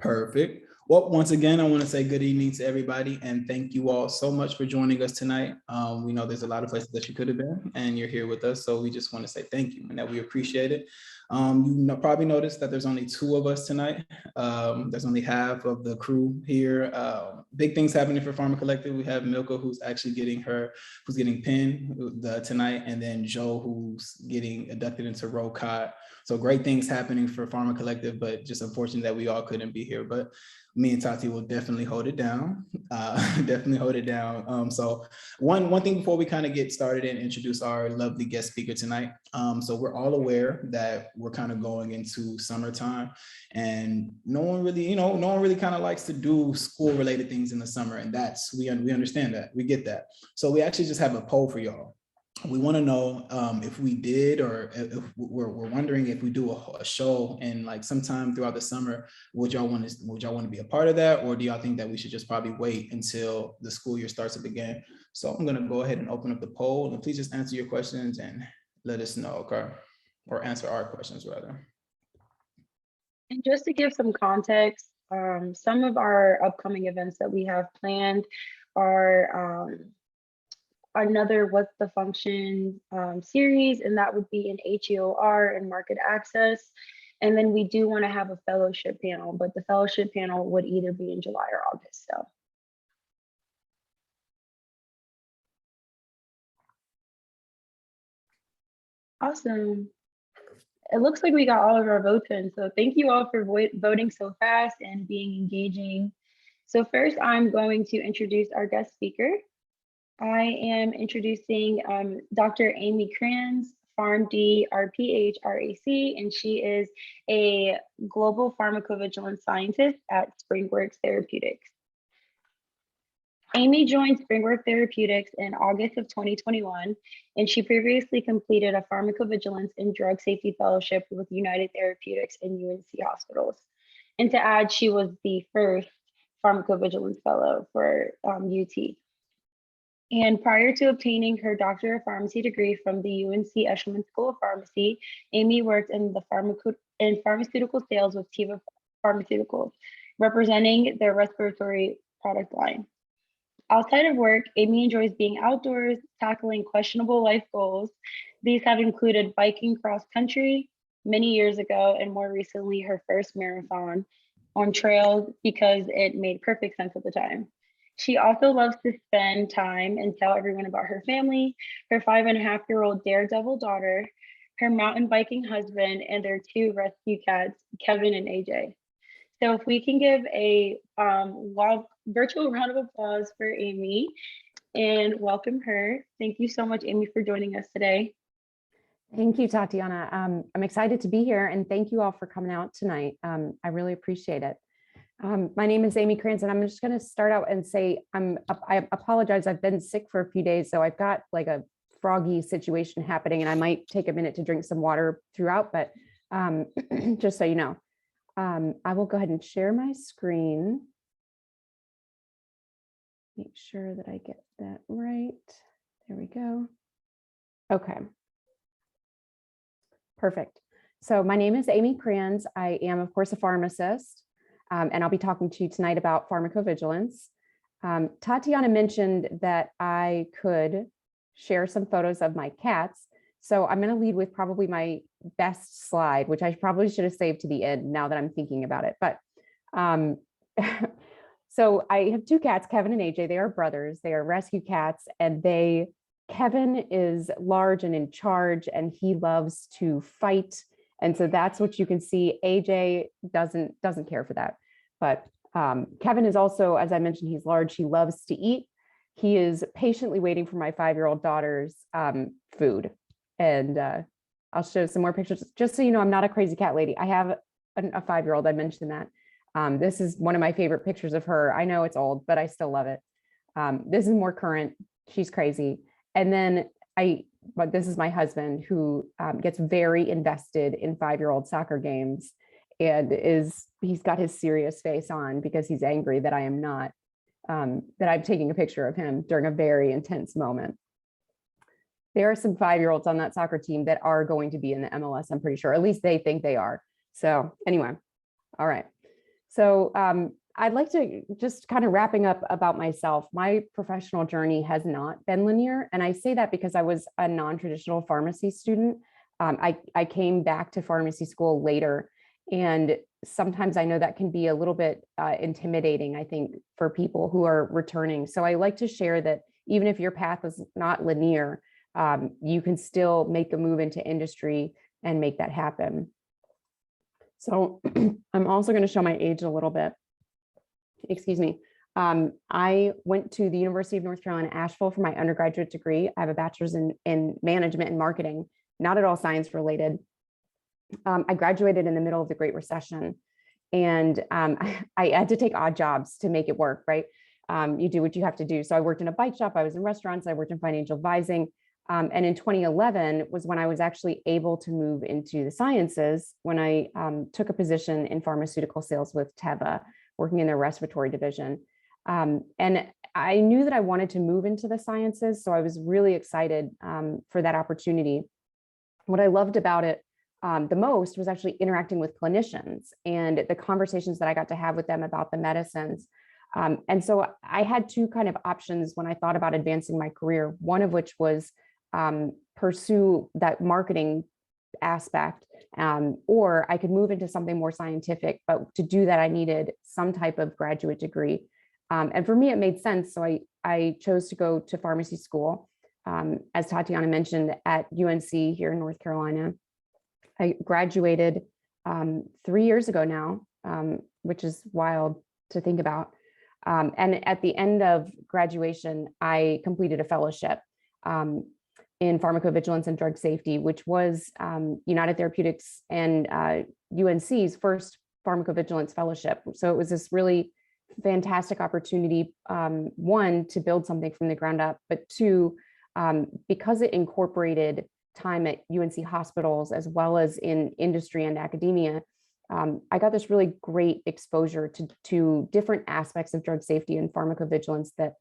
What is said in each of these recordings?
Perfect. Well, once again, I want to say good evening to everybody and thank you all so much for joining us tonight. We know there's a lot of places that you could have been and you're here with us. So we just want to say thank you and that we appreciate it. Probably noticed that there's only 2 of us tonight. There's only half of the crew here. Big things happening for Pharma Collective. We have Milka, who's actually getting pinned tonight, and then Joe, who's getting inducted into ROCOT. So great things happening for Pharma Collective, but just unfortunate that we all couldn't be here. But me and Tati will definitely hold it down. Definitely hold it down. So one thing before we kind of get started and introduce our lovely guest speaker tonight. So we're all aware that we're kind of going into summertime, and no one really kind of likes to do school related things in the summer, and we understand that, we get that. So we actually just have a poll for y'all. We want to know if we did, or if we're wondering if we do a show in like sometime throughout the summer, would y'all want to be a part of that, or do y'all think that we should just probably wait until the school year starts up again? So I'm going to go ahead and open up the poll, and please just answer your questions and let us know, okay? Or answer our questions rather. And just to give some context, some of our upcoming events that we have planned are another What's the Function series, and that would be in HEOR and market access. And then we do want to have a fellowship panel, but the fellowship panel would either be in July or August. So. Awesome. It looks like we got all of our votes in. So thank you all for voting so fast and being engaging. So first, I'm going to introduce our guest speaker. I am introducing Dr. Amy Kranz, PharmD, RPH, RAC, and she is a global pharmacovigilance scientist at SpringWorks Therapeutics. Amy joined SpringWorks Therapeutics in August of 2021, and she previously completed a pharmacovigilance and drug safety fellowship with United Therapeutics and UNC hospitals. And to add, she was the first pharmacovigilance fellow for UT. And prior to obtaining her Doctor of Pharmacy degree from the UNC Eshelman School of Pharmacy, Amy worked in pharmaceutical sales with Teva Pharmaceuticals, representing their respiratory product line. Outside of work, Amy enjoys being outdoors, tackling questionable life goals. These have included biking cross country many years ago, and more recently, her first marathon on trails because it made perfect sense at the time. She also loves to spend time and tell everyone about her family, her 5.5-year-old daredevil daughter, her mountain biking husband, and their 2 rescue cats, Kevin and AJ. So if we can give a virtual round of applause for Amy and welcome her. Thank you so much, Amy, for joining us today. Thank you, Tatiana. I'm excited to be here, and thank you all for coming out tonight. I really appreciate it. My name is Amy Kranz, and I'm just going to start out and say I apologize. I've been sick for a few days, so I've got like a froggy situation happening, and I might take a minute to drink some water throughout, but just so you know. I will go ahead and share my screen. Make sure that I get that right. There we go. Okay. Perfect. So my name is Amy Kranz. I am, of course, a pharmacist, and I'll be talking to you tonight about pharmacovigilance. Tatiana mentioned that I could share some photos of my cats. So I'm going to lead with probably my best slide, which I probably should have saved to the end now that I'm thinking about it. But so I have 2 cats, Kevin and AJ. They are brothers. They are rescue cats, and Kevin is large and in charge, and he loves to fight. And so that's what you can see. AJ doesn't care for that. But Kevin is also, as I mentioned, he's large. He loves to eat. He is patiently waiting for my 5-year-old daughter's food. And I'll show some more pictures, just so you know, I'm not a crazy cat lady. I have a 5-year-old, I mentioned that. This is one of my favorite pictures of her. I know it's old, but I still love it. This is more current. She's crazy. And then but this is my husband, who gets very invested in 5-year-old soccer games, and he's got his serious face on because he's angry that I am not, that I'm taking a picture of him during a very intense moment. There are some 5-year-olds on that soccer team that are going to be in the MLS, I'm pretty sure. At least they think they are. So anyway, all right. So I'd like to just kind of wrapping up about myself. My professional journey has not been linear. And I say that because I was a non-traditional pharmacy student. I came back to pharmacy school later. And sometimes I know that can be a little bit intimidating, I think, for people who are returning. So I like to share that even if your path is not linear, you can still make a move into industry and make that happen. So I'm also going to show my age a little bit. Excuse me. I went to the University of North Carolina, Asheville for my undergraduate degree. I have a bachelor's in management and marketing, not at all science related. I graduated in the middle of the Great Recession, and I had to take odd jobs to make it work, right? You do what you have to do. So I worked in a bike shop, I was in restaurants, I worked in financial advising. And in 2011 was when I was actually able to move into the sciences, when I took a position in pharmaceutical sales with Teva, working in their respiratory division. And I knew that I wanted to move into the sciences, so I was really excited for that opportunity. What I loved about it the most was actually interacting with clinicians and the conversations that I got to have with them about the medicines. And so I had two kind of options when I thought about advancing my career, one of which was pursue that marketing aspect, or I could move into something more scientific, but to do that, I needed some type of graduate degree. And for me, it made sense. So I chose to go to pharmacy school, as Tatiana mentioned, at UNC here in North Carolina. I graduated 3 years ago now, which is wild to think about. And at the end of graduation, I completed a fellowship in pharmacovigilance and drug safety, which was United Therapeutics and UNC's first pharmacovigilance fellowship. So it was this really fantastic opportunity, one, to build something from the ground up, but two, because it incorporated time at UNC hospitals as well as in industry and academia, I got this really great exposure to different aspects of drug safety and pharmacovigilance that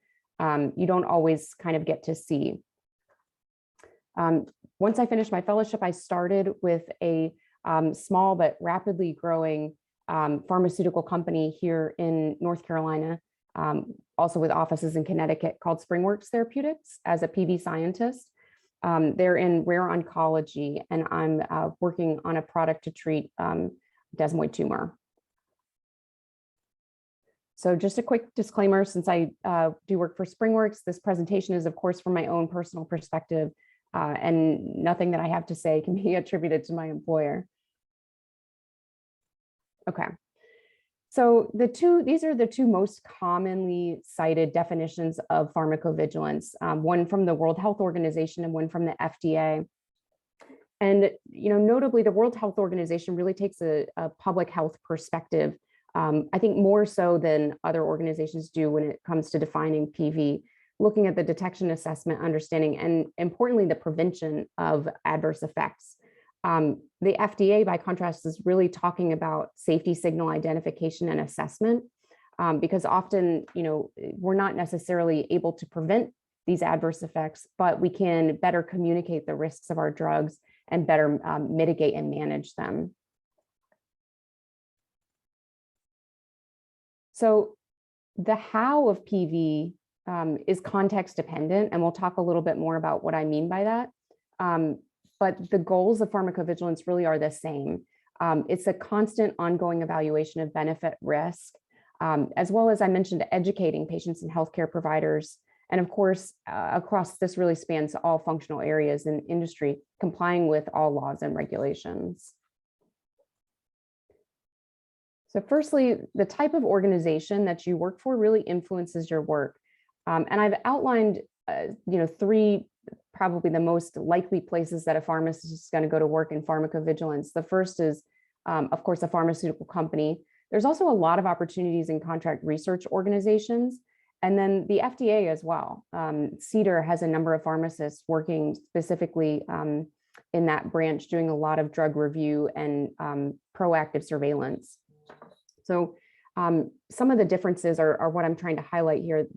you don't always kind of get to see. Once I finished my fellowship, I started with a small but rapidly growing pharmaceutical company here in North Carolina, also with offices in Connecticut, called SpringWorks Therapeutics as a PV scientist. They're in rare oncology, and I'm working on a product to treat desmoid tumor. So just a quick disclaimer, since I do work for SpringWorks, this presentation is, of course, from my own personal perspective, and nothing that I have to say can be attributed to my employer. Okay. So these are the two most commonly cited definitions of pharmacovigilance, one from the World Health Organization and one from the FDA. And notably, the World Health Organization really takes a public health perspective, I think more so than other organizations do when it comes to defining PV, looking at the detection, assessment, understanding, and importantly, the prevention of adverse effects. The FDA, by contrast, is really talking about safety signal identification and assessment, because often, we're not necessarily able to prevent these adverse effects, but we can better communicate the risks of our drugs and better mitigate and manage them. So the how of PV is context dependent, and we'll talk a little bit more about what I mean by that. But the goals of pharmacovigilance really are the same. It's a constant ongoing evaluation of benefit risk, as well as I mentioned, educating patients and healthcare providers. And of course, across this really spans all functional areas in industry, complying with all laws and regulations. So firstly, the type of organization that you work for really influences your work. And I've outlined, three probably the most likely places that a pharmacist is going to go to work in pharmacovigilance. The first is, of course, a pharmaceutical company. There's also a lot of opportunities in contract research organizations, and then the FDA as well. CDER has a number of pharmacists working specifically in that branch, doing a lot of drug review and proactive surveillance. So some of the differences are what I'm trying to highlight here.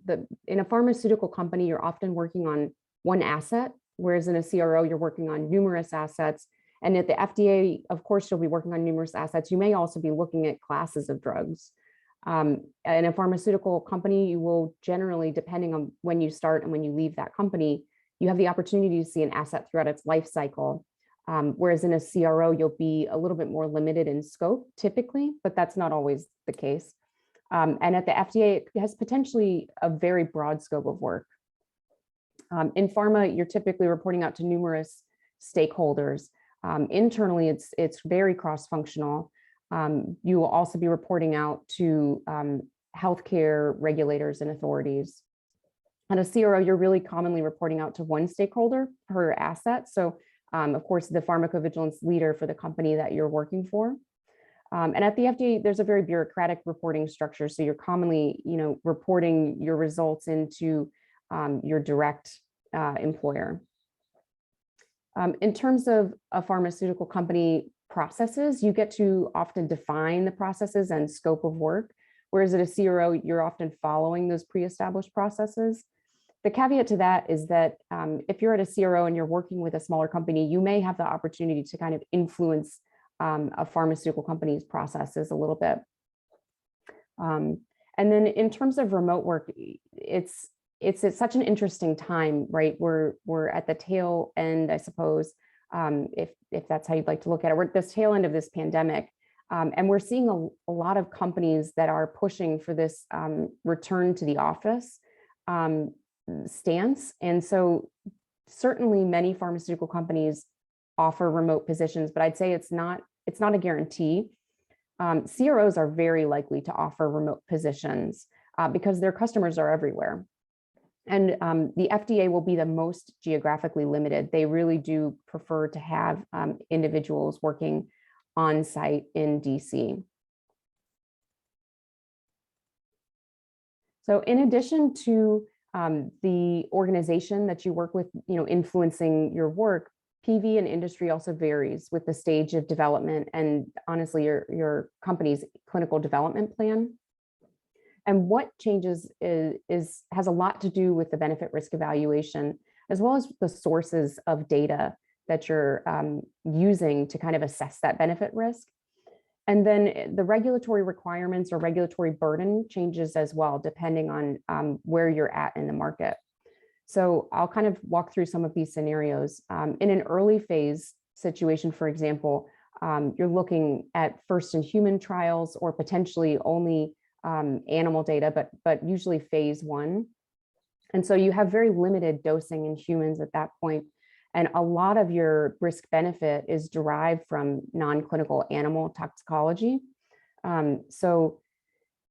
In a pharmaceutical company, you're often working on one asset, whereas in a CRO, you're working on numerous assets. And at the FDA, of course, you'll be working on numerous assets. You may also be looking at classes of drugs. In a pharmaceutical company, you will generally, depending on when you start and when you leave that company, you have the opportunity to see an asset throughout its life cycle. Whereas in a CRO, you'll be a little bit more limited in scope typically, but that's not always the case. And at the FDA, it has potentially a very broad scope of work. In pharma, you're typically reporting out to numerous stakeholders. Internally, it's very cross-functional. You will also be reporting out to healthcare regulators and authorities. At a CRO, you're really commonly reporting out to one stakeholder per asset. So, of course, the pharmacovigilance leader for the company that you're working for. And at the FDA, there's a very bureaucratic reporting structure. So you're commonly, reporting your results into your direct employer. In terms of a pharmaceutical company processes, you get to often define the processes and scope of work, whereas at a CRO, you're often following those pre-established processes. The caveat to that is that if you're at a CRO and you're working with a smaller company, you may have the opportunity to kind of influence a pharmaceutical company's processes a little bit. And then in terms of remote work, it's such an interesting time, right? We're at the tail end, I suppose, if that's how you'd like to look at it. We're at this tail end of this pandemic, and we're seeing a lot of companies that are pushing for this return to the office stance. And so certainly many pharmaceutical companies offer remote positions, but I'd say it's not a guarantee. CROs are very likely to offer remote positions because their customers are everywhere. And the FDA will be the most geographically limited. They really do prefer to have individuals working on site in DC. So in addition to the organization that you work with, influencing your work, PV and industry also varies with the stage of development and honestly, your company's clinical development plan. And what changes has a lot to do with the benefit risk evaluation, as well as the sources of data that you're using to kind of assess that benefit risk. And then the regulatory requirements or regulatory burden changes as well, depending on where you're at in the market. So I'll kind of walk through some of these scenarios. In an early phase situation, for example, you're looking at first in human trials or potentially only animal data, but usually phase 1. And so you have very limited dosing in humans at that point. And a lot of your risk benefit is derived from non-clinical animal toxicology. So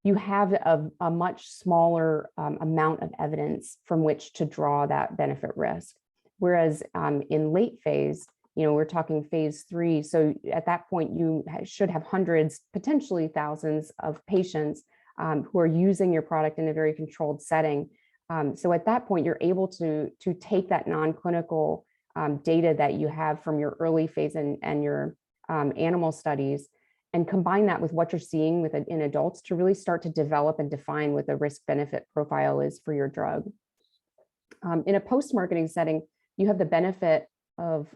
you have a much smaller amount of evidence from which to draw that benefit risk. Whereas in late phase, we're talking phase 3. So at that point, you should have hundreds, potentially thousands of patients who are using your product in a very controlled setting. So at that point, you're able to take that non-clinical data that you have from your early phase and your animal studies and combine that with what you're seeing in adults to really start to develop and define what the risk-benefit profile is for your drug. In a post-marketing setting, you have the benefit of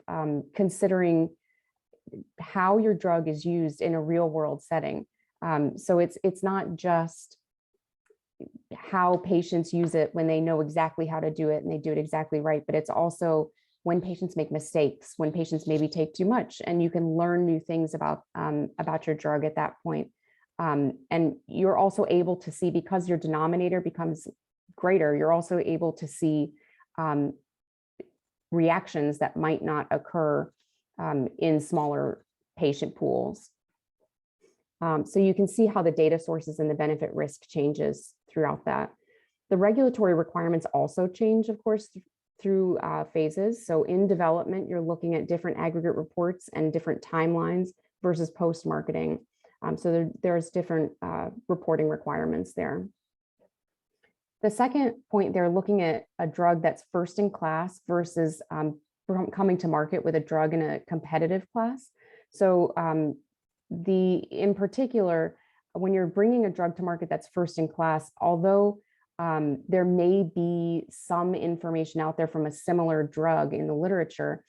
considering how your drug is used in a real-world setting. So it's not just how patients use it when they know exactly how to do it and they do it exactly right, but it's also when patients make mistakes, when patients maybe take too much, and you can learn new things about your drug at that point. And you're also able to see, because your denominator becomes greater, you're also able to see reactions that might not occur in smaller patient pools. So you can see how the data sources and the benefit risk changes throughout that. The regulatory requirements also change, of course, through phases. So in development, you're looking at different aggregate reports and different timelines versus post-marketing. So there's different reporting requirements there. The second point, they're looking at a drug that's first in class versus coming to market with a drug in a competitive class. So in particular, when you're bringing a drug to market that's first in class, although there may be some information out there from a similar drug in the literature,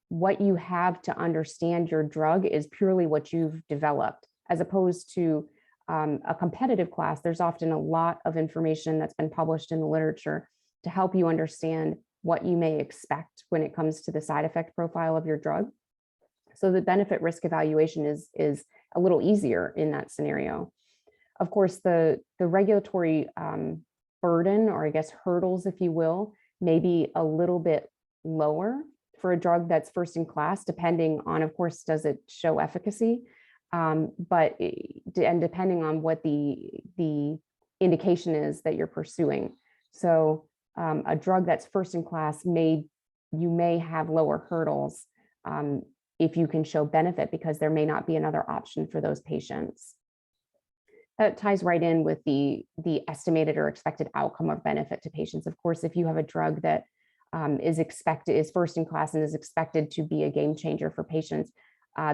what you have to understand your drug is purely what you've developed, as opposed to a competitive class, there's often a lot of information that's been published in the literature to help you understand what you may expect when it comes to the side effect profile of your drug. So the benefit risk evaluation is a little easier in that scenario. Of course, the regulatory burden, or I guess hurdles, if you will, may be a little bit lower for a drug that's first in class, depending on, of course, does it show efficacy? And depending on what the indication is that you're pursuing. So a drug that's first in class you may have lower hurdles if you can show benefit, because there may not be another option for those patients. That ties right in with the estimated or expected outcome of benefit to patients. Of course, if you have a drug that is first in class and is expected to be a game changer for patients,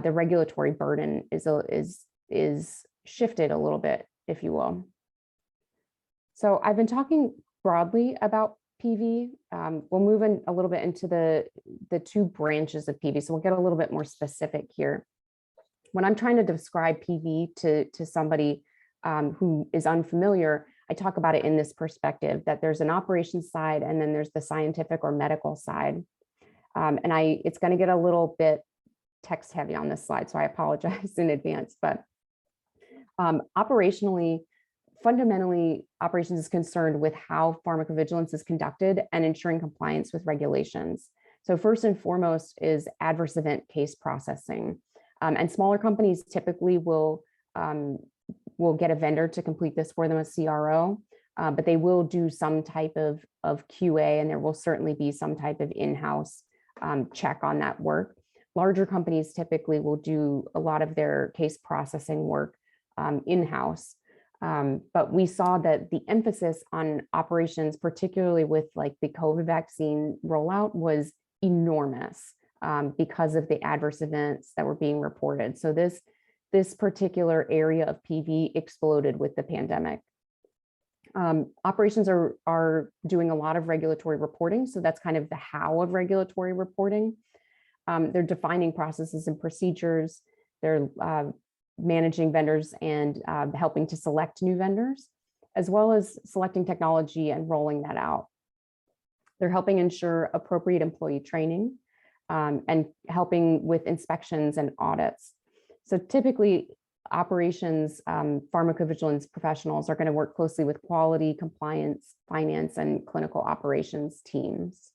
the regulatory burden is shifted a little bit, if you will. So I've been talking broadly about PV. We'll move in a little bit into the two branches of PV. So we'll get a little bit more specific here. When I'm trying to describe PV to somebody who is unfamiliar, I talk about it in this perspective, that there's an operations side and then there's the scientific or medical side. It's going to get a little bit text heavy on this slide, so I apologize in advance. But fundamentally, operations is concerned with how pharmacovigilance is conducted and ensuring compliance with regulations. So first and foremost is adverse event case processing. And smaller companies typically will get a vendor to complete this for them, a CRO, but they will do some type of QA, and there will certainly be some type of in-house check on that work. Larger companies typically will do a lot of their case processing work in-house. But we saw that the emphasis on operations, particularly with like the COVID vaccine rollout, was enormous because of the adverse events that were being reported. So this particular area of PV exploded with the pandemic. Operations are doing a lot of regulatory reporting. So that's kind of the how of regulatory reporting. They're defining processes and procedures. They're managing vendors and helping to select new vendors, as well as selecting technology and rolling that out. They're helping ensure appropriate employee training and helping with inspections and audits. So typically, operations pharmacovigilance professionals are going to work closely with quality, compliance, finance, and clinical operations teams.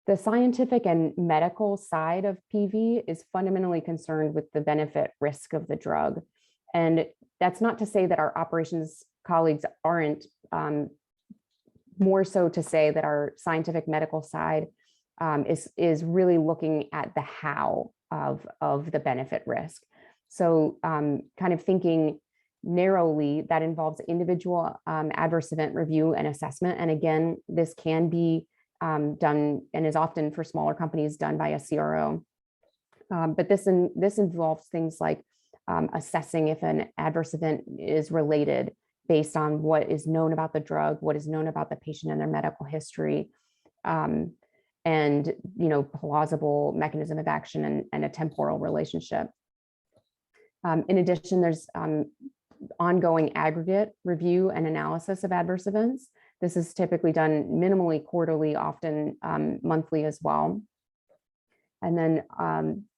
The scientific and medical side of PV is fundamentally concerned with the benefit risk of the drug. And that's not to say that our operations colleagues aren't, more so to say that our scientific medical side is really looking at the how of the benefit risk. So kind of thinking narrowly, that involves individual adverse event review and assessment. And again, this can be done and is often for smaller companies done by a CRO. But this involves things like assessing if an adverse event is related based on what is known about the drug, what is known about the patient and their medical history, and plausible mechanism of action and a temporal relationship. In addition, there's ongoing aggregate review and analysis of adverse events. This is typically done minimally quarterly, often monthly as well. And then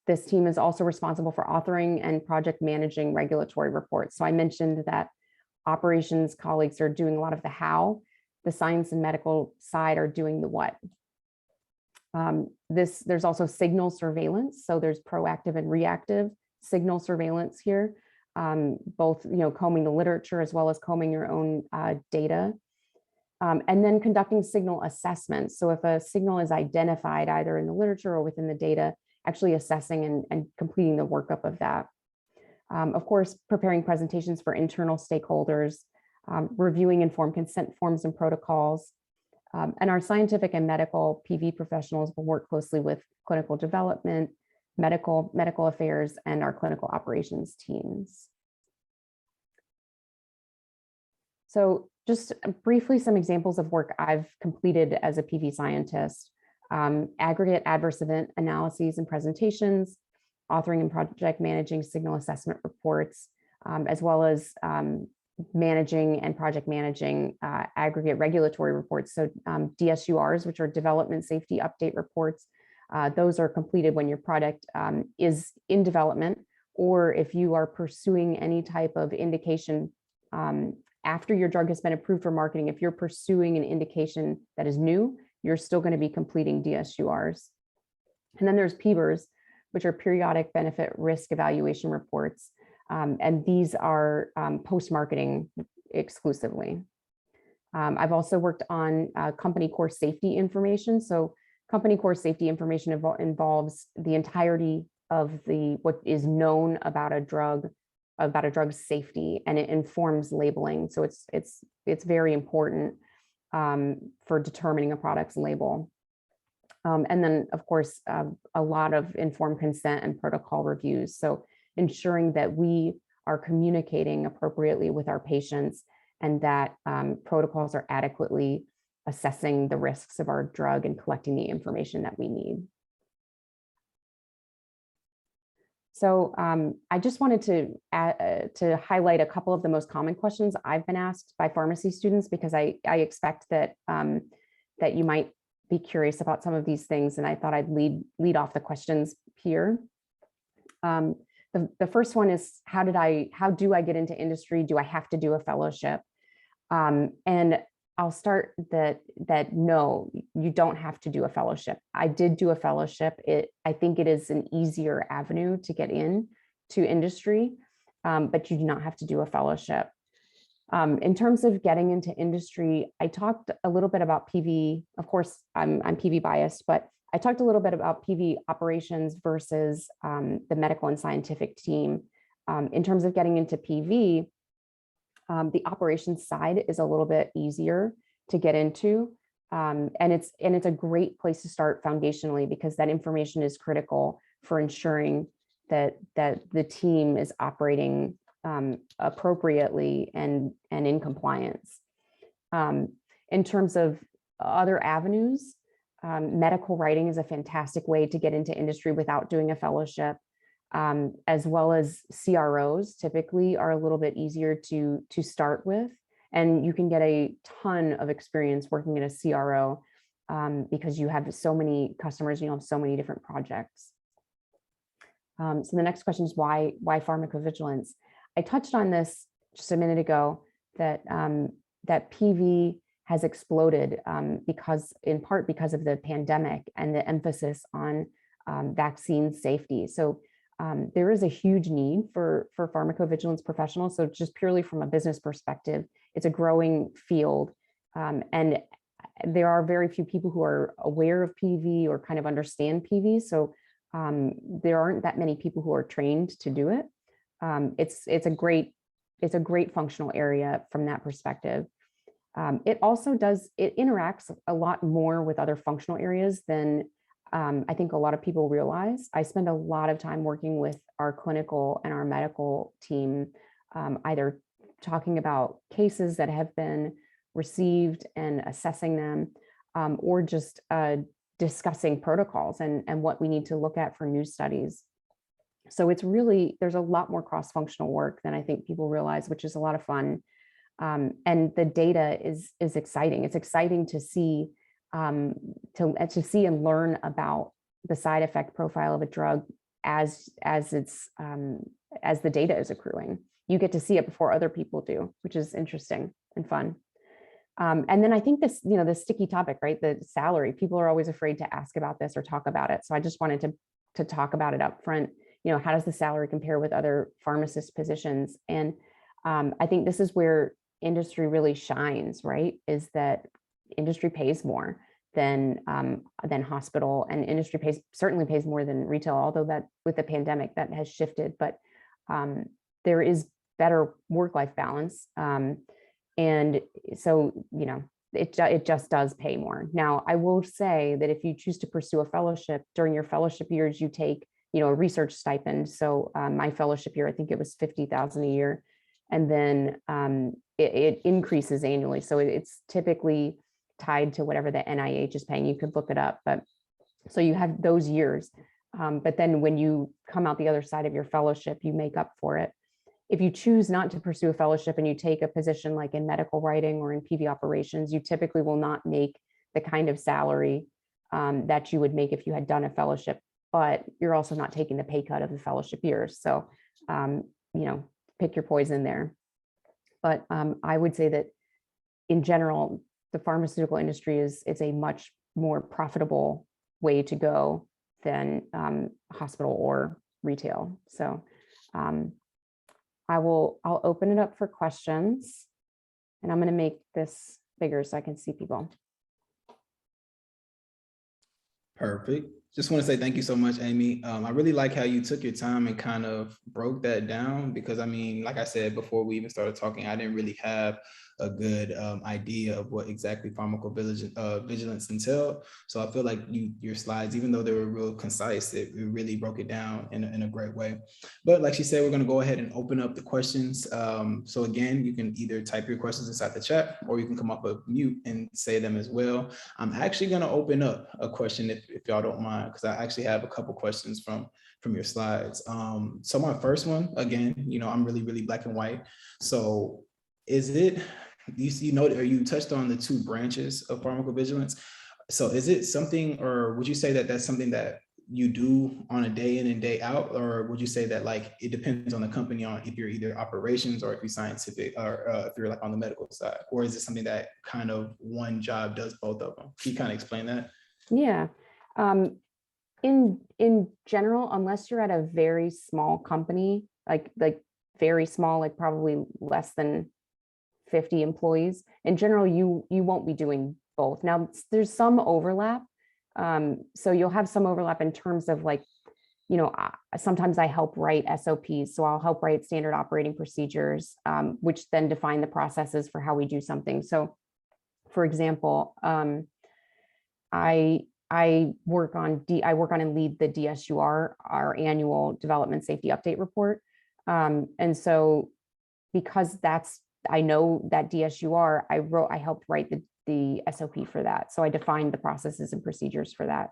this team is also responsible for authoring and project managing regulatory reports. So I mentioned that operations colleagues are doing a lot of the how, the science and medical side are doing the what. There's also signal surveillance. So there's proactive and reactive signal surveillance here, both combing the literature as well as combing your own data. And then conducting signal assessments. So if a signal is identified either in the literature or within the data, actually assessing and completing the workup of that. Of course, preparing presentations for internal stakeholders, reviewing informed consent forms and protocols. And our scientific and medical PV professionals will work closely with clinical development, medical affairs, and our clinical operations teams. So just briefly, some examples of work I've completed as a PV scientist: aggregate adverse event analyses and presentations, authoring and project managing signal assessment reports, as well as managing and project managing aggregate regulatory reports. So DSURs, which are development safety update reports, those are completed when your product is in development, or if you are pursuing any type of indication after your drug has been approved for marketing. If you're pursuing an indication that is new, you're still going to be completing DSURs. And then there's PBERs, which are periodic benefit risk evaluation reports. And these are post-marketing exclusively. I've also worked on company core safety information. So company core safety information involves the entirety of what is known about a drug's safety, and it informs labeling. So it's very important for determining a product's label. And then, of course, a lot of informed consent and protocol reviews. So ensuring that we are communicating appropriately with our patients, and that protocols are adequately assessing the risks of our drug and collecting the information that we need. So I just wanted to highlight a couple of the most common questions I've been asked by pharmacy students, because I expect that that you might be curious about some of these things, and I thought I'd lead off the questions here. The first one is, how do I get into industry? Do I have to do a fellowship? And I'll start that no, you don't have to do a fellowship. I did do a fellowship. I think it is an easier avenue to get in to industry, but you do not have to do a fellowship. In terms of getting into industry, I talked a little bit about PV. Of course, I'm PV biased, but I talked a little bit about PV operations versus the medical and scientific team. In terms of getting into PV, the operations side is a little bit easier to get into, and it's a great place to start foundationally, because that information is critical for ensuring that the team is operating appropriately and in compliance. In terms of other avenues, medical writing is a fantastic way to get into industry without doing a fellowship, as well as CROs typically are a little bit easier to start with, and you can get a ton of experience working in a CRO because you have so many customers, you have so many different projects. So the next question is why pharmacovigilance? I touched on this just a minute ago, that that PV has exploded in part because of the pandemic and the emphasis on vaccine safety. So there is a huge need for pharmacovigilance professionals. So just purely from a business perspective, it's a growing field, and there are very few people who are aware of PV or kind of understand PV. So there aren't that many people who are trained to do it. It's a great functional area from that perspective. It interacts a lot more with other functional areas than I think a lot of people realize. I spend a lot of time working with our clinical and our medical team, either talking about cases that have been received and assessing them, or just discussing protocols and what we need to look at for new studies. So there's a lot more cross-functional work than I think people realize, which is a lot of fun. And the data is exciting. It's exciting to see and learn about the side effect profile of a drug as the data is accruing. You get to see it before other people do, which is interesting and fun. And then I think this sticky topic, right? The salary. People are always afraid to ask about this or talk about it. So I just wanted to talk about it up front. How does the salary compare with other pharmacist positions? And I think this is where industry really shines, right? Is that industry pays more than hospital, and industry certainly pays more than retail, although that with the pandemic that has shifted, but there is better work-life balance. And so, it just does pay more. Now, I will say that if you choose to pursue a fellowship, during your fellowship years, you take, a research stipend. So my fellowship year, I think it was $50,000 a year. And then it increases annually. So it's typically tied to whatever the NIH is paying. You could look it up, but so you have those years. But then when you come out the other side of your fellowship, you make up for it. If you choose not to pursue a fellowship and you take a position like in medical writing or in PV operations, you typically will not make the kind of salary that you would make if you had done a fellowship, but you're also not taking the pay cut of the fellowship years. So, pick your poison there. But I would say that in general, the pharmaceutical industry is a much more profitable way to go than hospital or retail. So I'll open it up for questions, and I'm going to make this bigger so I can see people. Perfect. Just want to say thank you so much, Amy. I really like how you took your time and kind of broke that down, because I mean, like I said, before we even started talking, I didn't really have a good idea of what exactly pharmacovigilance entailed. So I feel like your slides, even though they were real concise, it really broke it down in a great way. But like she said, we're going to go ahead and open up the questions. So again, you can either type your questions inside the chat, or you can come up with mute and say them as well. I'm actually going to open up a question if y'all don't mind, because I actually have a couple questions from your slides. So my first one, again, I'm really black and white. So is it, you touched on the two branches of pharmacovigilance. So is it something, or would you say that that's something that you do on a day in and day out, or would you say that like it depends on the company on if you're either operations or if you're scientific, or if you're like on the medical side, or is it something that kind of one job does both of them? Can you kind of explain that? Yeah. In general, unless you're at a very small company, like very small, like probably less than 50 employees, in general, you won't be doing both. Now, there's some overlap. So you'll have some overlap in terms of like, sometimes I help write SOPs. So I'll help write standard operating procedures, which then define the processes for how we do something. So for example, I work on and lead the DSUR, our annual development safety update report. And so because I know that DSUR, I helped write the SOP for that. So I defined the processes and procedures for that.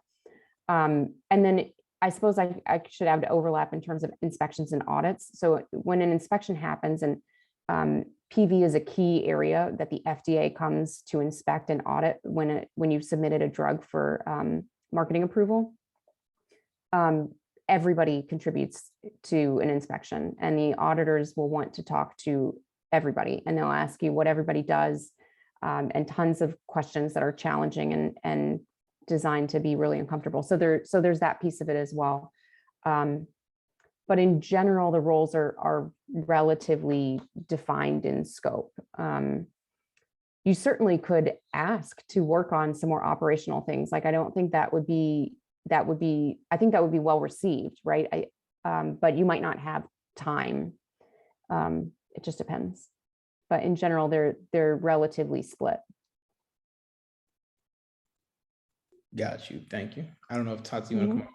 And then I suppose I should have to overlap in terms of inspections and audits. So when an inspection happens, and PV is a key area that the FDA comes to inspect and audit when you've submitted a drug for marketing approval. Everybody contributes to an inspection, and the auditors will want to talk to everybody, and they'll ask you what everybody does, and tons of questions that are challenging and designed to be really uncomfortable. So there's that piece of it as well. But in general, the roles are relatively defined in scope. You certainly could ask to work on some more operational things. Like, I don't think I think that would be well received, right? But you might not have time. It just depends. But in general, they're relatively split. Got you. Thank you. I don't know if Tati, you want to come up?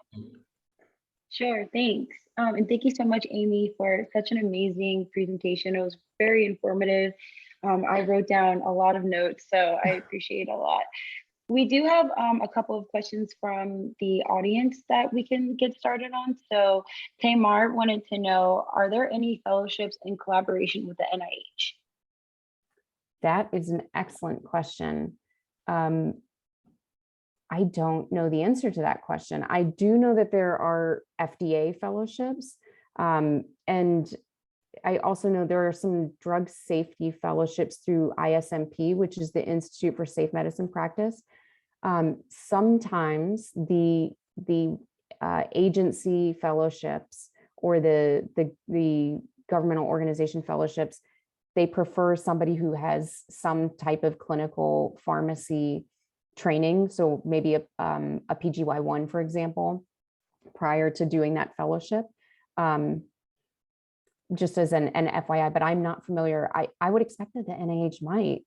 Sure, thanks. And thank you so much, Amy, for such an amazing presentation. It was very informative. I wrote down a lot of notes, so I appreciate it a lot. We do have a couple of questions from the audience that we can get started on. So Tamar wanted to know, are there any fellowships in collaboration with the NIH? That is an excellent question. I don't know the answer to that question. I do know that there are FDA fellowships, and I also know there are some drug safety fellowships through ISMP, which is the Institute for Safe Medicine Practice. Sometimes the agency fellowships or the governmental organization fellowships, they prefer somebody who has some type of clinical pharmacy training. So maybe a PGY1, for example, prior to doing that fellowship, just as an FYI, but I'm not familiar. I would expect that the NIH might,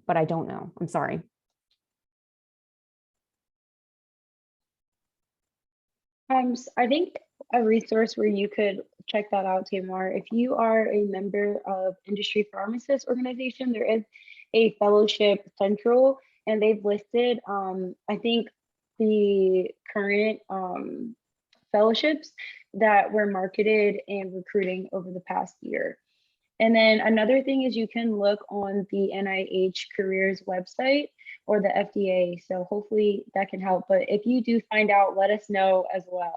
but I don't know. I'm sorry. I think a resource where you could check that out, Tamar, if you are a member of Industry Pharmacists organization, there is a fellowship central, and they've listed, I think the current fellowships that were marketed and recruiting over the past year. And then another thing is you can look on the NIH careers website or the FDA. So hopefully that can help. But if you do find out, let us know as well.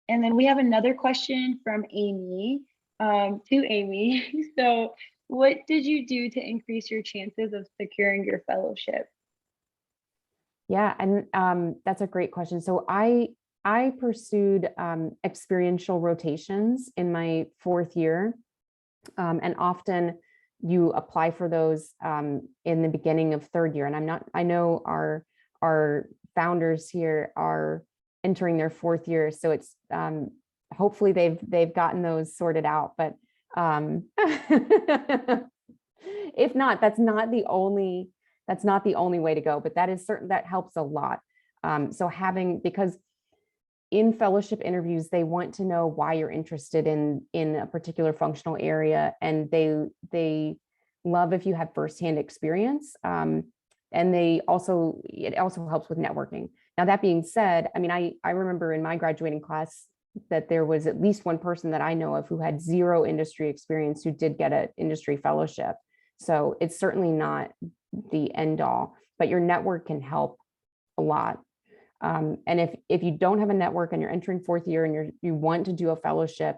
And then we have another question from Amy, to Amy. So what did you do to increase your chances of securing your fellowship? Yeah, and that's a great question. So I pursued experiential rotations in my 4th year. And often you apply for those in the beginning of 3rd year. And I know our founders here are entering their 4th year. So it's hopefully they've gotten those sorted out. But if not, that's not the only way to go. But that is certain, that helps a lot. So because in fellowship interviews, they want to know why you're interested in a particular functional area, and they love if you have firsthand experience. And it also helps with networking. Now, that being said, I mean, I remember in my graduating class that there was at least one person that I know of who had 0 industry experience who did get an industry fellowship. So it's certainly not the end all, but your network can help a lot. And if you don't have a network and you're entering 4th year and you want to do a fellowship,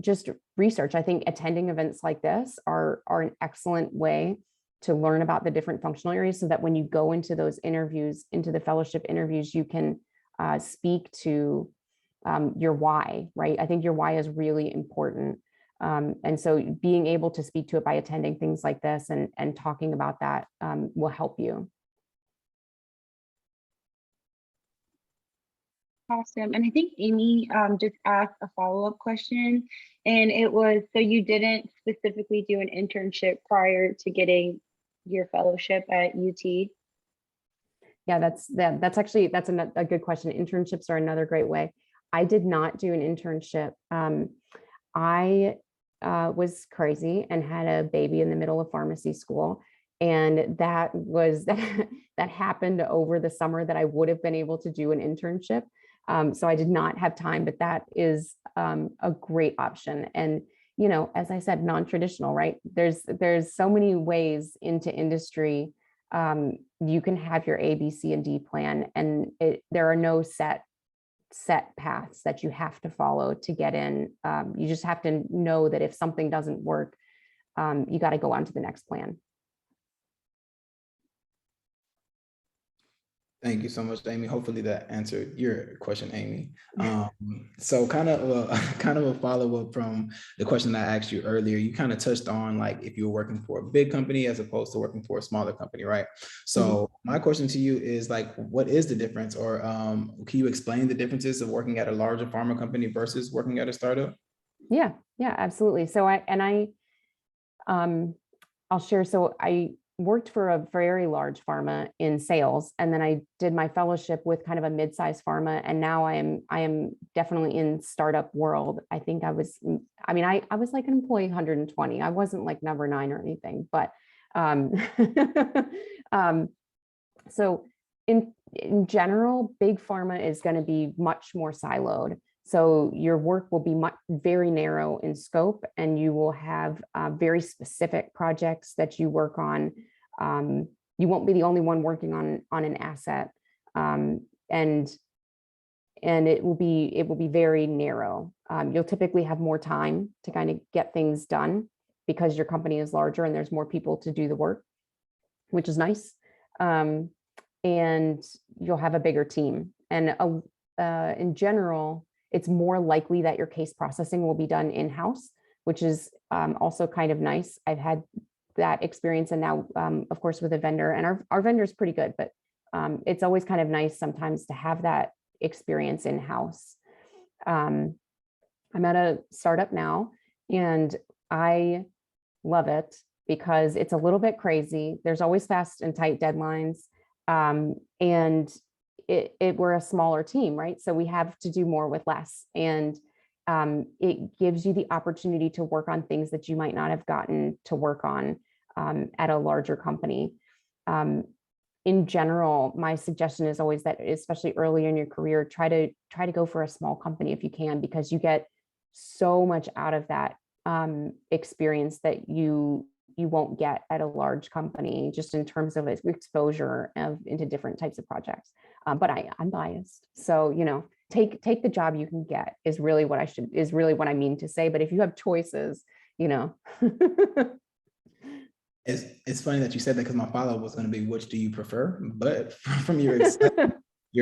just research. I think attending events like this are an excellent way to learn about the different functional areas, so that when you go into those interviews, into the fellowship interviews, you can speak to your why, right? I think your why is really important. And so being able to speak to it by attending things like this and talking about that will help you. Awesome. And I think Amy just asked a follow-up question, and it was, so you didn't specifically do an internship prior to getting your fellowship at UT? Yeah, that's a good question. Internships are another great way. I did not do an internship. I was crazy and had a baby in the middle of pharmacy school. And that happened over the summer that I would have been able to do an internship. So I did not have time, but that is a great option. And, you know, as I said, non-traditional, right? There's so many ways into industry. You can have your A, B, C, and D plan, and there are no set paths that you have to follow to get in. You just have to know that if something doesn't work, you got to go on to the next plan. Thank you so much, Amy. Hopefully that answered your question, Amy. So kind of a follow-up from the question I asked you earlier. You kind of touched on like if you were working for a big company as opposed to working for a smaller company, right? So my question to you is like, what is the difference, or can you explain the differences of working at a larger pharma company versus working at a startup? Yeah, absolutely. So I'll share. So I worked for a very large pharma in sales, and then I did my fellowship with kind of a mid-sized pharma, and now I am definitely in startup world. I think I was like an employee 120. I wasn't like number 9 or anything, but so in general, big pharma is going to be much more siloed. So your work will be very narrow in scope, and you will have very specific projects that you work on. You won't be the only one working on an asset, and it will be very narrow. You'll typically have more time to kind of get things done because your company is larger and there's more people to do the work, which is nice. And you'll have a bigger team. And in general, it's more likely that your case processing will be done in-house, which is also kind of nice. I've had that experience, and now, of course, with a vendor, and our vendor is pretty good, but it's always kind of nice sometimes to have that experience in-house. I'm at a startup now, and I love it because it's a little bit crazy. There's always fast and tight deadlines, and we're a smaller team, right? So we have to do more with less. And it gives you the opportunity to work on things that you might not have gotten to work on at a larger company. in general, my suggestion is always that, especially early in your career, try to go for a small company if you can, because you get so much out of that experience that you won't get at a large company, just in terms of exposure into different types of projects. But I'm biased, so take the job you can get is really what I mean to say. But if you have choices, It's funny that you said that, because my follow-up was going to be, which do you prefer? But from your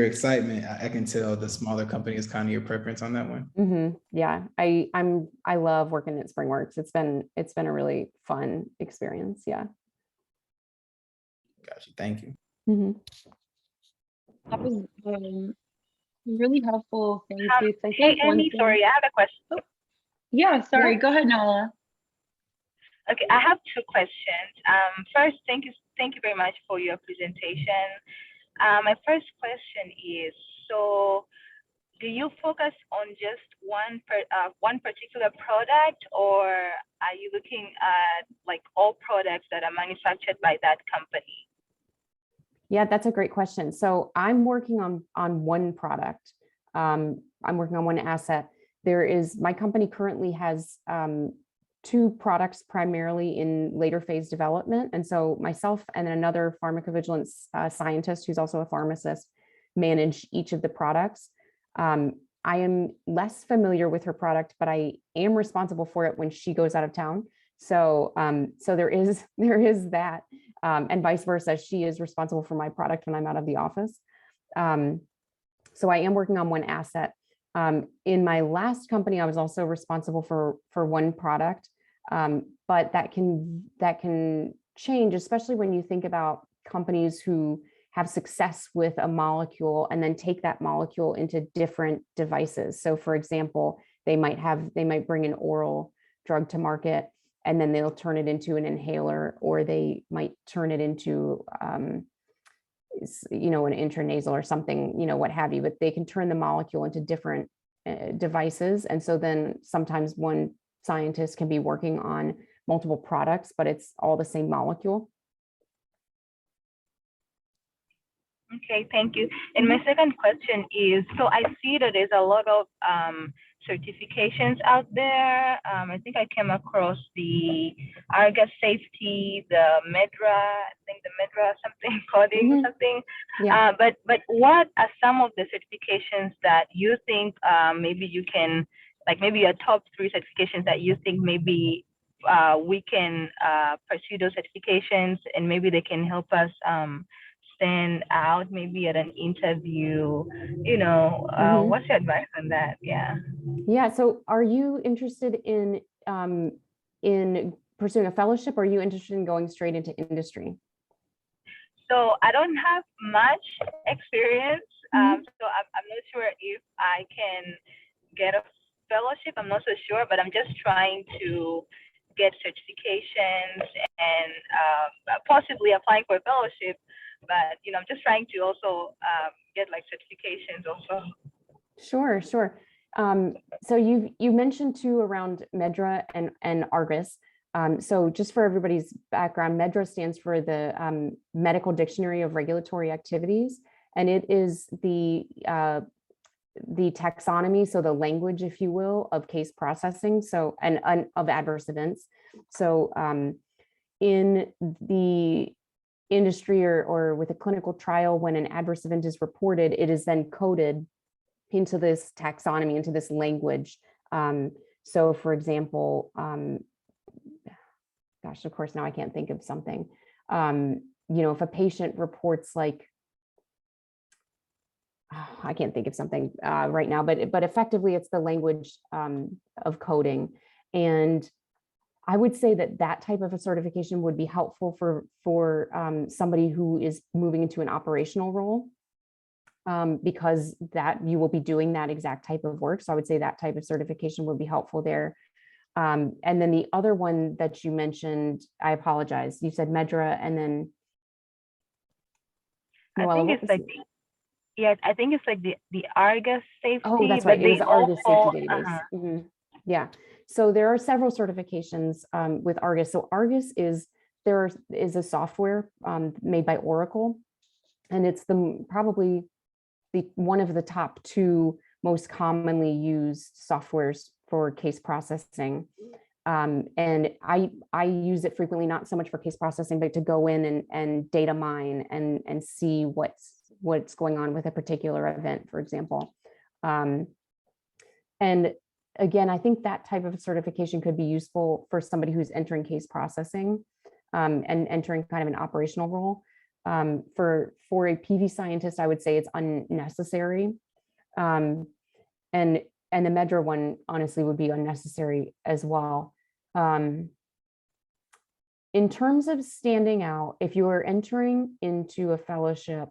excitement, I can tell the smaller company is kind of your preference on that one. Yeah, I love working at SpringWorks. It's been a really fun experience. Yeah. Gotcha. Thank you. That was really helpful. Thank you. Hey, Amy, sorry, I have a question. Oh, yeah, sorry. Go ahead, Nola. Okay, I have two questions. First, thank you very much for your presentation. My first question is, so do you focus on just one particular product, or are you looking at like all products that are manufactured by that company? Yeah, that's a great question. So I'm working on one product. I'm working on one asset. My company currently has two products primarily in later phase development. And so myself and another pharmacovigilance scientist, who's also a pharmacist, manage each of the products. I am less familiar with her product, but I am responsible for it when she goes out of town. So there is that, and vice versa. She is responsible for my product when I'm out of the office. So I am working on one asset. In my last company, I was also responsible for one product, but that can change, especially when you think about companies who have success with a molecule and then take that molecule into different devices. So for example, they might bring an oral drug to market, and then they'll turn it into an inhaler, or they might turn it into an intranasal or something, what have you, but they can turn the molecule into different devices. And so then sometimes one scientist can be working on multiple products, but it's all the same molecule. Okay, thank you. And my second question is, so I see that there's a lot of certifications out there. I think I came across the Argus Safety, the Medra, I think the Medra something coding or something. Yeah. But what are some of the certifications that you think maybe you can, like maybe your top 3 certifications that you think maybe we can pursue those certifications, and maybe they can help us stand out maybe at an interview, what's your advice on that? Yeah. So are you interested in pursuing a fellowship, or are you interested in going straight into industry? So I don't have much experience, so I'm not sure if I can get a fellowship. I'm not so sure, but I'm just trying to get certifications and possibly applying for a fellowship. But I'm just trying to also get like certifications also. Sure. So you mentioned too around Medra and Argus. So just for everybody's background, Medra stands for the Medical Dictionary of Regulatory Activities, and it is the taxonomy, so the language, if you will, of case processing, so and of adverse events. So in the industry or with a clinical trial, when an adverse event is reported, it is then coded into this taxonomy, into this language. So for example, gosh, of course, now I can't think of something. If a patient reports like, I can't think of something right now, but effectively it's the language of coding. And I would say that type of a certification would be helpful for somebody who is moving into an operational role, because that you will be doing that exact type of work. So I would say that type of certification would be helpful there. And then the other one that you mentioned, I apologize, you said Medra, and then I think it's like the Argus Safety. Oh, that's right. It was the Argus Safety Database. Yeah. So there are several certifications with Argus. So Argus is a software made by Oracle, And it's probably one of the top 2 most commonly used softwares for case processing. And I use it frequently, not so much for case processing, but to go in and data mine and see what's going on with a particular event, for example. And again, I think that type of certification could be useful for somebody who's entering case processing and entering kind of an operational role. For a PV scientist, I would say it's unnecessary. And the Medra one, honestly, would be unnecessary as well. In terms of standing out, if you are entering into a fellowship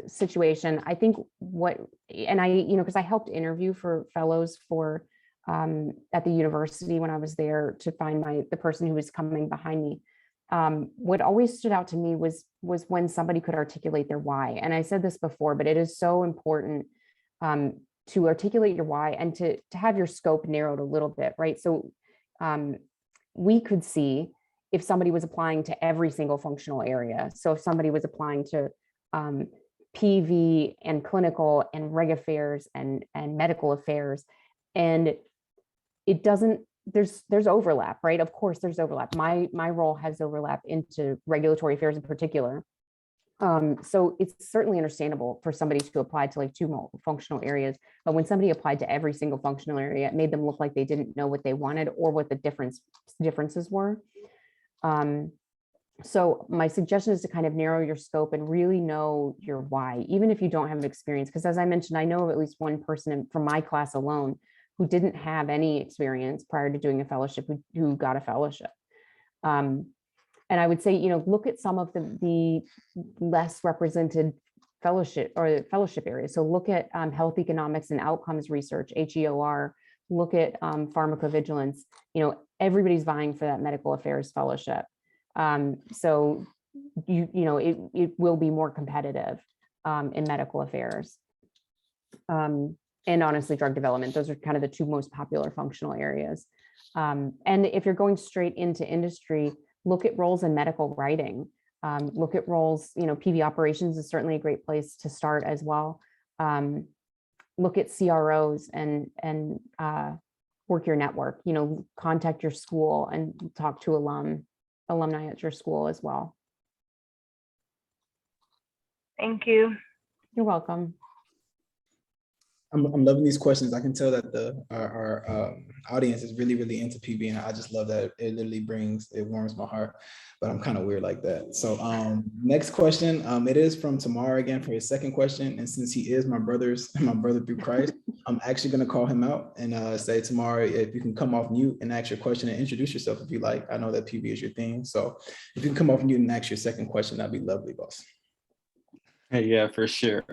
situation, I think because I helped interview for fellows for at the university when I was there to find the person who was coming behind me. What always stood out to me was when somebody could articulate their why. And I said this before, but it is so important to articulate your why and to have your scope narrowed a little bit, right? So we could see if somebody was applying to every single functional area. So if somebody was applying to PV and clinical and reg affairs and medical affairs, and it doesn't, there's overlap, right? Of course, there's overlap. My role has overlap into regulatory affairs in particular. So it's certainly understandable for somebody to apply to like 2 functional areas, but when somebody applied to every single functional area, it made them look like they didn't know what they wanted or what the differences were. So my suggestion is to kind of narrow your scope and really know your why, even if you don't have experience. Because as I mentioned, I know of at least one person from my class alone who didn't have any experience prior to doing a fellowship who got a fellowship. And I would say, look at some of the less represented fellowship areas. So look at health economics and outcomes research, HEOR, look at pharmacovigilance. Everybody's vying for that medical affairs fellowship. So it will be more competitive in medical affairs. And honestly, drug development, those are kind of the 2 most popular functional areas. And if you're going straight into industry, look at roles in medical writing, look at roles, PV operations is certainly a great place to start as well. Look at CROs and work your network, contact your school and talk to alumni at your school as well. Thank you. You're welcome. I'm loving these questions. I can tell that our audience is really, really into PV, and I just love that it literally warms my heart, but I'm kind of weird like that. So next question, it is from Tamara again for his second question. And since he is my brother through Christ, I'm actually going to call him out and say, Tamara, if you can come off mute and ask your question and introduce yourself if you like. I know that PV is your thing. So if you can come off mute and ask your second question, that'd be lovely, boss. Hey, yeah, for sure.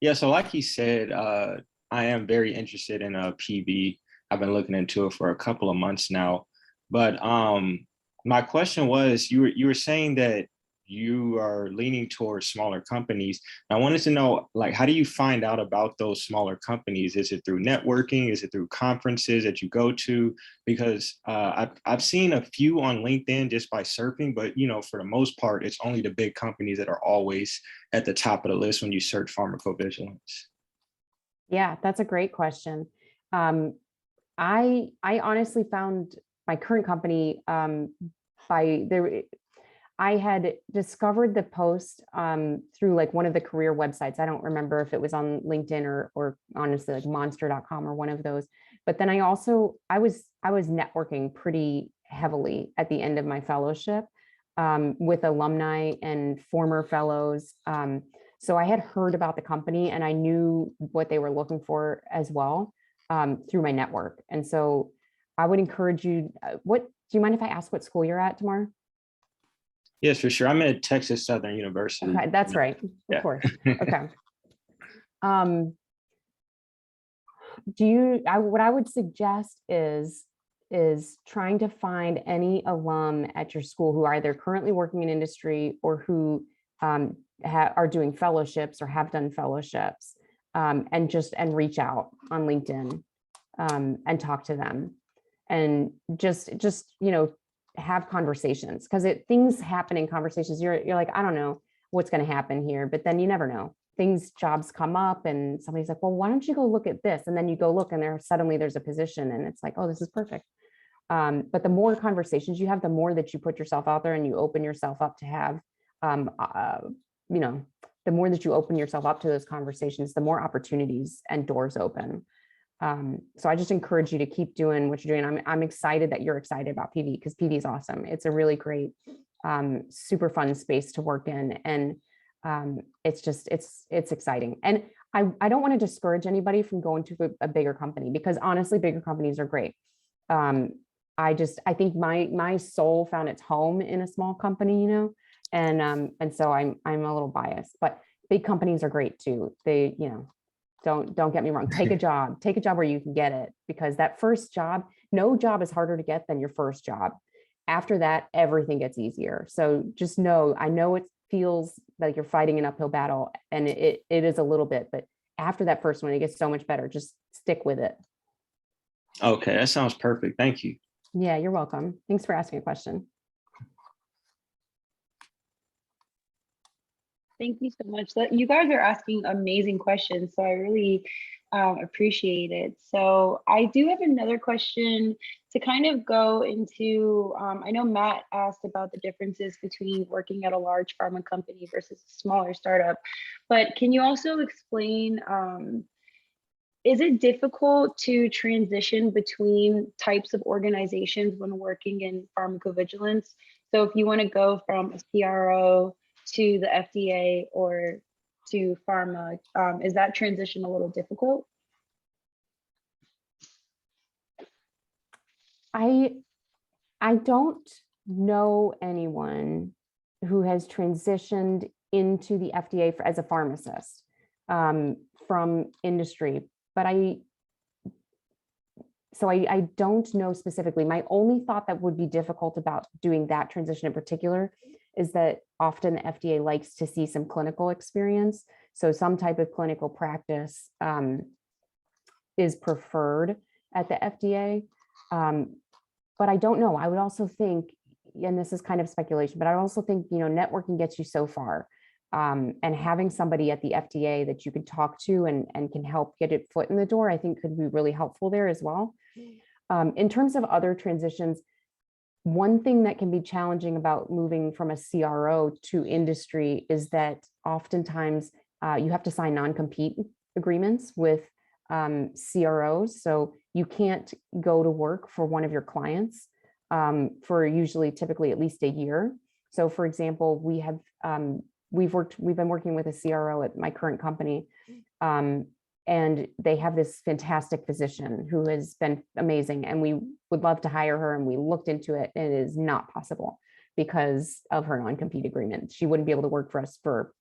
Yeah, so like he said, I am very interested in PV. I've been looking into it for a couple of months now. But my question was, you were saying that you are leaning towards smaller companies. I wanted to know, like, how do you find out about those smaller companies? Is it through networking? Is it through conferences that you go to? Because I've seen a few on LinkedIn just by surfing, but for the most part, it's only the big companies that are always at the top of the list when you search pharmacovigilance. Yeah, that's a great question. I honestly found my current company I had discovered the post through like one of the career websites. I don't remember if it was on LinkedIn or honestly like monster.com or one of those. But then I was networking pretty heavily at the end of my fellowship with alumni and former fellows. So I had heard about the company and I knew what they were looking for as well through my network. And so I would encourage you, do you mind if I ask what school you're at, Tamar? Yes, for sure. I'm at Texas Southern University. Okay, that's right. Of course. Okay. What I would suggest is trying to find any alum at your school who are either currently working in industry or who are doing fellowships or have done fellowships, and reach out on LinkedIn and talk to them, and just have conversations, because things happen in conversations. You're like, I don't know, what's going to happen here. But then you never know. Jobs come up and somebody's like, well, why don't you go look at this? And then you go look and suddenly there's a position and it's like, oh, this is perfect. But the more conversations you have, the more that you put yourself out there and you open yourself up to have, you know, the more that you open yourself up to those conversations, the more opportunities and doors open. So I just encourage you to keep doing what you're doing. I'm excited that you're excited about PV, because PV is awesome. It's a really great, super fun space to work in. And it's exciting. And I don't want to discourage anybody from going to a bigger company, because honestly, bigger companies are great. I think my soul found its home in a small company, you know, and so I'm a little biased, but big companies are great too. They, you know, don't get me wrong, take a job where you can get it, because that first job, no job is harder to get than your first job. After that, everything gets easier. So just know, I know it feels like you're fighting an uphill battle, and it is a little bit, but after that first one, it gets so much better. Just stick with it. Okay, that sounds perfect. Thank you. Yeah, you're welcome. Thanks for asking a question. Thank you so much. You guys are asking amazing questions, so I really appreciate it. So I do have another question to kind of go into. I know Matt asked about the differences between working at a large pharma company versus a smaller startup, but can you also explain, is it difficult to transition between types of organizations when working in pharmacovigilance? So if you want to go from a CRO to the FDA or to pharma, is that transition a little difficult? I don't know anyone who has transitioned into the FDA as a pharmacist from industry, but I don't know specifically. My only thought that would be difficult about doing that transition in particular is that often the FDA likes to see some clinical experience. So some type of clinical practice is preferred at the FDA. But I don't know. I would also think, and this is kind of speculation, but I also think, you know, networking gets you so far. And having somebody at the FDA that you can talk to and can help get a foot in the door, I think could be really helpful there as well. In terms of other transitions, one thing that can be challenging about moving from a CRO to industry is that oftentimes you have to sign non-compete agreements with CROs. So you can't go to work for one of your clients for typically at least a year. So for example, we've been working with a CRO at my current company, and they have this fantastic physician who has been amazing, and we would love to hire her, and we looked into it, and it is not possible because of her non-compete agreement. She wouldn't be able to work for us for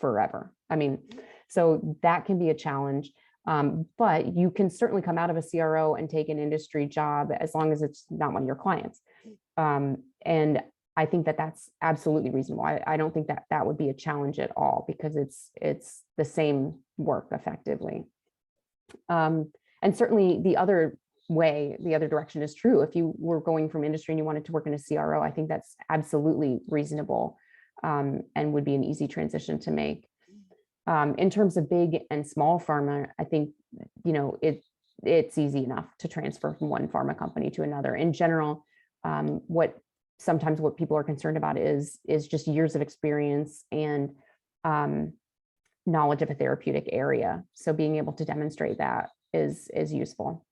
forever. I mean, so that can be a challenge. But you can certainly come out of a CRO and take an industry job as long as it's not one of your clients. And I think that that's absolutely reasonable. I don't think that that would be a challenge at all, because it's the same work effectively. And certainly the other direction is true. If you were going from industry and you wanted to work in a CRO, I think that's absolutely reasonable, and would be an easy transition to make. In terms of big and small pharma, I think, you know, it's easy enough to transfer from one pharma company to another. In general, what people are concerned about is just years of experience and knowledge of a therapeutic area. So being able to demonstrate that is useful.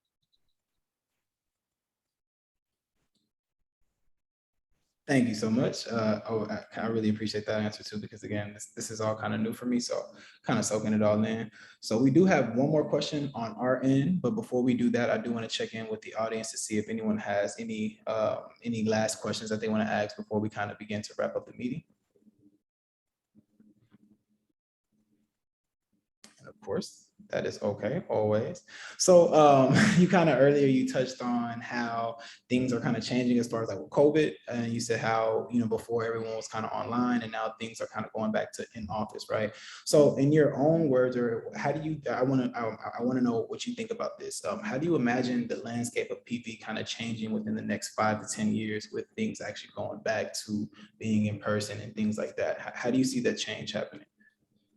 Thank you so much. I really appreciate that answer too, because again, this is all kind of new for me, so kind of soaking it all in. So we do have one more question on our end, but before we do that, I do want to check in with the audience to see if anyone has any last questions that they want to ask before we kind of begin to wrap up the meeting. And of course, that is okay, always. So you kind of earlier, you touched on how things are kind of changing as far as like with COVID. And you said how, you know, before everyone was kind of online and now things are kind of going back to in office, right? So in your own words, or how do you, I want to know what you think about this. How do you imagine the landscape of PV kind of changing within the next 5 to 10 years with things actually going back to being in person and things like that? How do you see that change happening?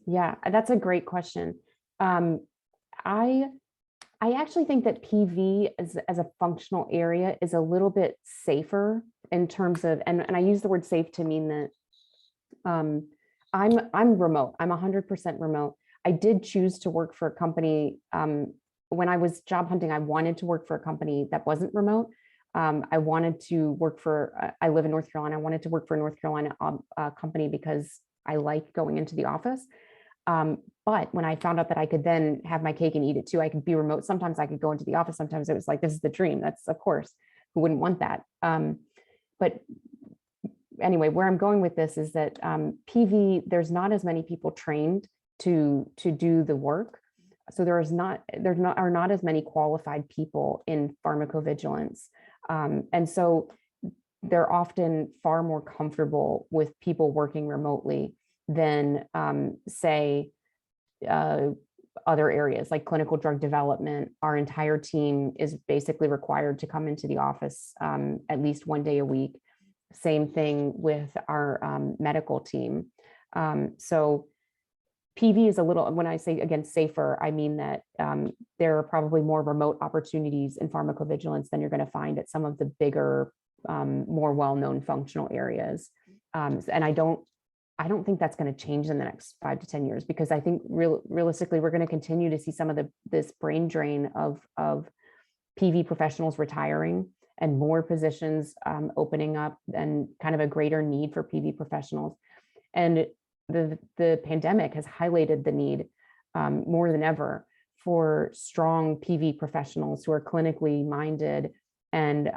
Yeah, that's a great question. I actually think that PV as a functional area is a little bit safer in terms of, and I use the word safe to mean that I'm remote. I'm 100% remote. I did choose to work for a company. When I was job hunting, I wanted to work for a company that wasn't remote. I wanted to work for, I live in North Carolina. I wanted to work for a North Carolina company because I like going into the office. But when I found out that I could then have my cake and eat it too, I could be remote. Sometimes I could go into the office. Sometimes it was like, this is the dream. That's, of course, who wouldn't want that? But anyway, where I'm going with this is that PV, there's not as many people trained to do the work. So there are not as many qualified people in pharmacovigilance. And so they're often far more comfortable with people working remotely than say other areas like clinical drug development. Our entire team is basically required to come into the office at least 1 day a week. Same thing with our medical team. So PV is a little, when I say again safer, I mean that there are probably more remote opportunities in pharmacovigilance than you're going to find at some of the bigger, more well-known functional areas. And I don't think that's going to change in the next 5 to 10 years, because I think realistically, we're going to continue to see some of this brain drain of PV professionals retiring and more positions opening up and kind of a greater need for PV professionals. And the pandemic has highlighted the need more than ever for strong PV professionals who are clinically minded and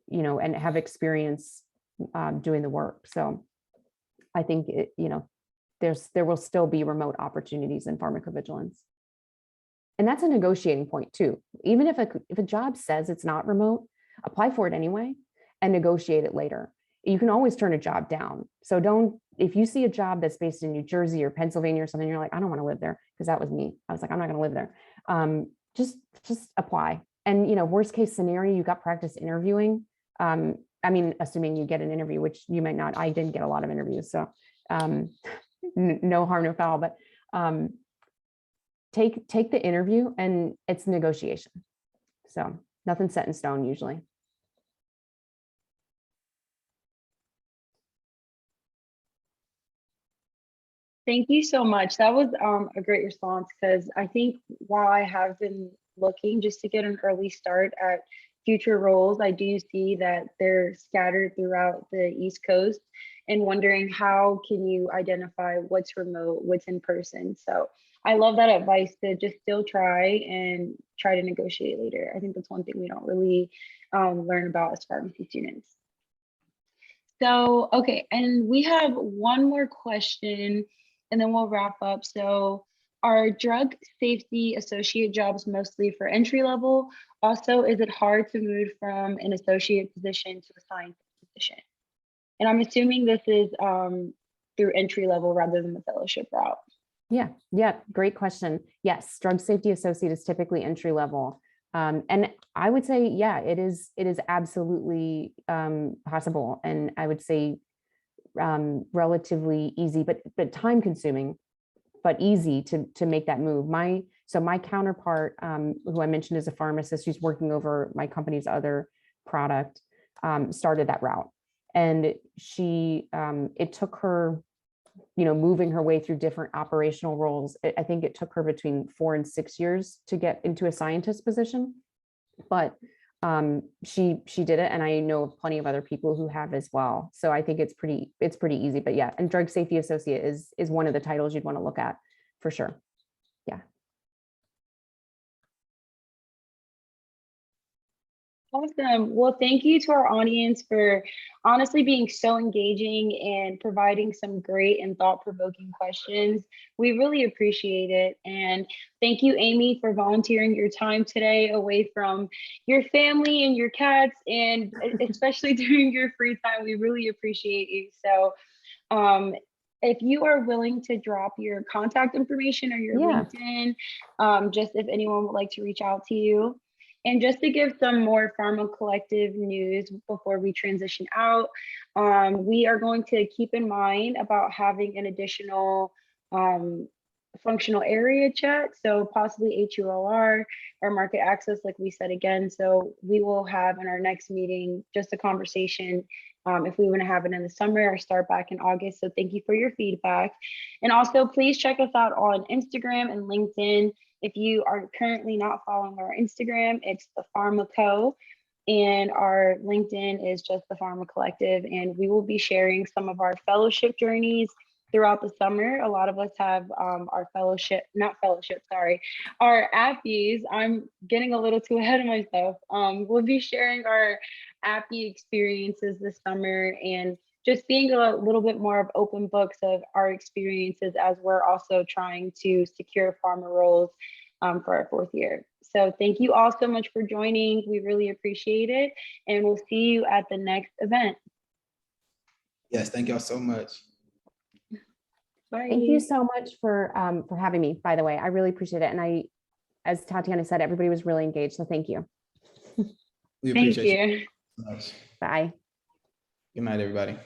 you know, and have experience doing the work. So I think there will still be remote opportunities in pharmacovigilance. And that's a negotiating point too. Even if a job says it's not remote, apply for it anyway and negotiate it later. You can always turn a job down. So if you see a job that's based in New Jersey or Pennsylvania or something, you're like, I don't want to live there, because that was me. I was like, I'm not going to live there. Just apply. And, you know, worst case scenario, you got practice interviewing. I mean, assuming you get an interview, which you might not. I didn't get a lot of interviews, so no harm, no foul. But take the interview, and it's negotiation. So nothing's set in stone usually. Thank you so much. That was a great response, because I think while I have been looking just to get an early start at future roles, I do see that they're scattered throughout the East Coast, and wondering how can you identify what's remote, what's in person. So I love that advice to just still try to negotiate later. I think that's one thing we don't really learn about as pharmacy students. So, okay, and we have one more question and then we'll wrap up. So are drug safety associate jobs mostly for entry level? Also, is it hard to move from an associate position to a scientist position? And I'm assuming this is through entry level rather than the fellowship route. Yeah, great question. Yes, drug safety associate is typically entry level. And I would say, yeah, it is absolutely possible. And I would say relatively easy, but time consuming, but easy to make that move. My counterpart, who I mentioned is a pharmacist who's working over my company's other product, started that route. And it took her, moving her way through different operational roles. I think it took her between 4 and 6 years to get into a scientist position, but she did it. And I know of plenty of other people who have as well. So I think it's pretty easy, but yeah. And drug safety associate is one of the titles you'd want to look at for sure. Yeah. Awesome. Well, thank you to our audience for honestly being so engaging and providing some great and thought-provoking questions. We really appreciate it. And thank you, Amy, for volunteering your time today away from your family and your cats, and especially during your free time. We really appreciate you. So if you are willing to drop your contact information or your Yeah. LinkedIn, just if anyone would like to reach out to you. And just to give some more Pharma Collective news before we transition out, we are going to keep in mind about having an additional functional area chat, so possibly HUOR or market access, like we said again. So we will have in our next meeting just a conversation if we want to have it in the summer or start back in August. So thank you for your feedback. And also please check us out on Instagram and LinkedIn. If you are currently not following our Instagram, it's the Pharma Co. And our LinkedIn is just the Pharma Collective. And we will be sharing some of our fellowship journeys throughout the summer. A lot of us have our our APPEs. I'm getting a little too ahead of myself. We'll be sharing our APPE experiences this summer and just being a little bit more of open books of our experiences as we're also trying to secure pharma roles for our 4th year. So thank you all so much for joining. We really appreciate it. And we'll see you at the next event. Yes, thank y'all so much. Bye. Thank you so much for having me, by the way. I really appreciate it. And as Tatiana said, everybody was really engaged. So thank you. We Thank appreciate you. so much. Bye. Good night, everybody.